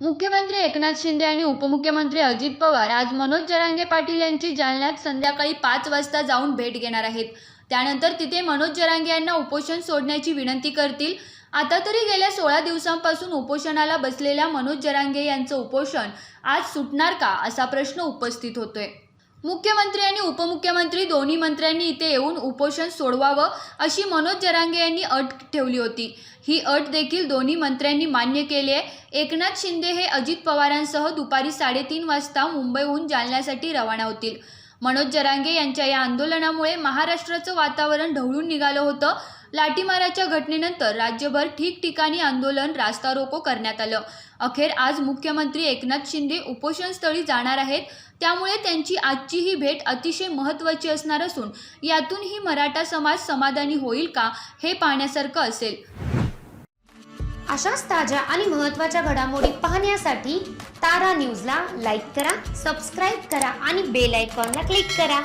मुख्यमंत्री एकनाथ शिंदे आणि उपमुख्यमंत्री अजित पवार आज मनोज जरांगे पाटील यांची जालन्यात संध्याकाळी 5 वाजता जाऊन भेट घेणार आहेत। त्यानंतर तिथे मनोज जरांगे यांना उपोषण सोडण्याची विनंती करतील। आता तरी गेल्या 16 दिवसांपासून उपोषणाला बसलेल्या मनोज जरांगे यांचं उपोषण आज सुटणार का असा प्रश्न उपस्थित होतोय। मुख्यमंत्री आणि उपमुख्यमंत्री दोन्ही मंत्र्यांनी इथे येऊन उपोषण सोडवावं अशी मनोज जरांगे यांनी अट ठेवली होती। ही अट देखील दोन्ही मंत्र्यांनी मान्य केली आहे। एकनाथ शिंदे हे अजित पवारांसह दुपारी 3:30 वाजता मुंबईहून जालन्यासाठी रवाना होतील। मनोज जरांगे यांच्या या आंदोलनामुळे महाराष्ट्राचं वातावरण ढवळून निघालं होतं। लाठीमाराच्या घटनेनंतर राज्यभर ठिकठिकाणी आंदोलन, रास्ता रोको करण्यात आलं। अखेर आज मुख्यमंत्री एकनाथ शिंदे उपोषणस्थळी जाणार आहेत। त्यामुळे त्यांची आजची ही भेट अतिशय महत्त्वाची असणार असून यातूनही मराठा समाज समाधानी होईल का हे पाहण्यासारखं असेल। अशाच ताज्या आणि महत्त्वाच्या घडामोडी पाहण्यासाठी तारा न्यूजला लाईक करा, सबस्क्राईब करा आणि बेल आयकॉनला क्लिक करा।